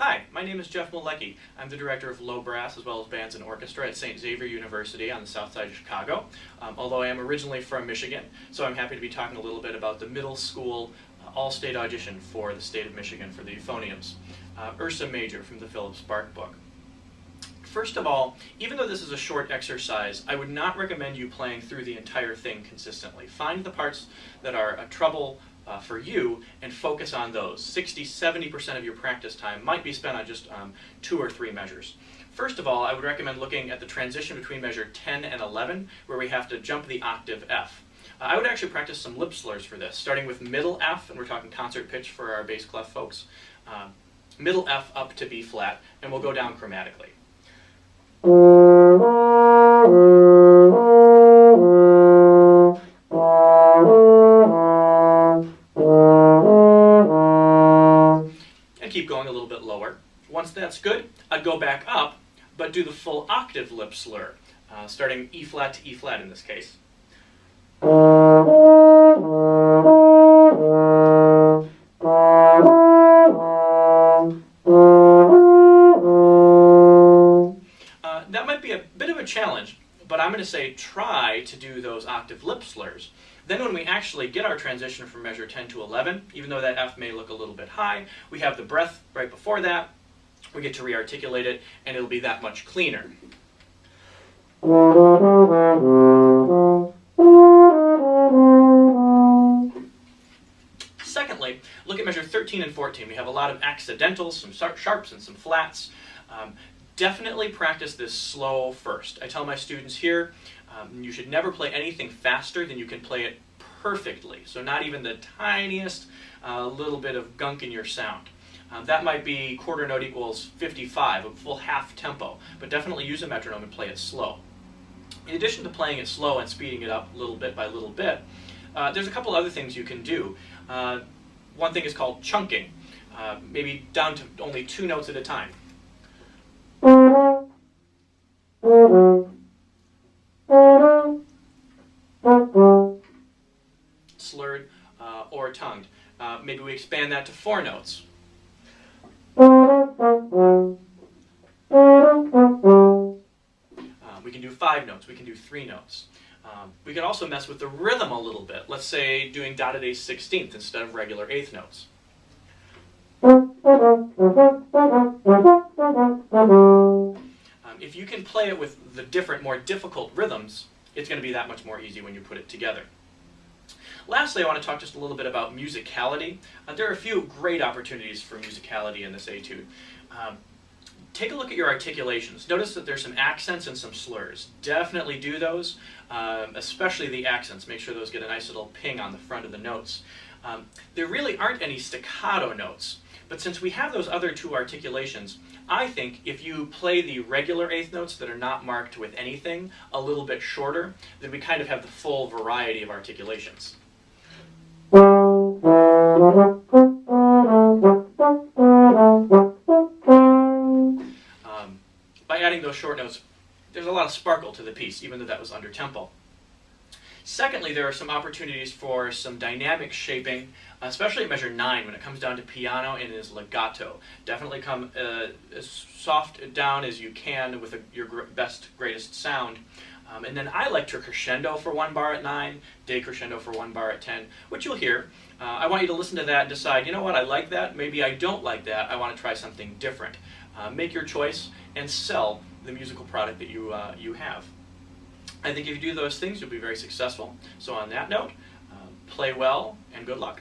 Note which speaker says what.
Speaker 1: Hi, my name is Jeff Malecki. I'm the director of low brass as well as bands and orchestra at St. Xavier University on the south side of Chicago, although I am originally from Michigan, so I'm happy to be talking a little bit about the middle school all-state audition for the state of Michigan for the Euphoniums. Ursa Major from the Philip Sparke book. First of all, even though this is a short exercise, I would not recommend you playing through the entire thing consistently. Find the parts that are a trouble for you and focus on those. 60–70% of your practice time might be spent on just 2 or 3 measures. First of all, I would recommend looking at the transition between measure 10 and 11, where we have to jump the octave F. I would actually practice some lip slurs for this, starting with middle F, and we're talking concert pitch for our bass clef folks. Middle F up to B flat, and we'll go down chromatically. And keep going a little bit lower. Once that's good, I'd go back up, but do the full octave lip slur, starting E flat to E flat in this case. That might be a bit of a challenge, but I'm going to say try to do those octave lip slurs. Then when we actually get our transition from measure 10 to 11, even though that F may look a little bit high, we have the breath right before that, we get to re-articulate it, and it'll be that much cleaner. Secondly, look at measure 13 and 14. We have a lot of accidentals, some sharps and some flats. Definitely practice this slow first. I tell my students here, you should never play anything faster than you can play it perfectly. So not even the tiniest little bit of gunk in your sound. That might be quarter note equals 55, a full half tempo, but definitely use a metronome and play it slow. In addition to playing it slow and speeding it up little bit by little bit, there's a couple other things you can do. One thing is called chunking, maybe down to only 2 notes at a time. Slurred or tongued. Maybe we expand that to 4 notes. We can do 5 notes, we can do 3 notes. We can also mess with the rhythm a little bit. Let's say doing dotted A 16th instead of regular 8th notes. If you can play it with the different, more difficult rhythms, it's going to be that much more easy when you put it together. Lastly, I want to talk just a little bit about musicality. There are a few great opportunities for musicality in this etude. Take a look at your articulations. Notice that there's some accents and some slurs. Definitely do those, especially the accents. Make sure those get a nice little ping on the front of the notes. There really aren't any staccato notes, but since we have those other 2 articulations, I think if you play the regular 8th notes that are not marked with anything a little bit shorter, then we kind of have the full variety of articulations. By adding those short notes, there's a lot of sparkle to the piece, even though that was under tempo. Secondly, there are some opportunities for some dynamic shaping, especially at measure 9 when it comes down to piano and is legato. Definitely come as soft down as you can with your best, greatest sound. And then I like to crescendo for 1 bar at 9, decrescendo for 1 bar at 10, which you'll hear. I want you to listen to that and decide, you know what, I like that, maybe I don't like that, I want to try something different. Make your choice and sell the musical product that you have. I think if you do those things, you'll be very successful. So on that note, play well and good luck.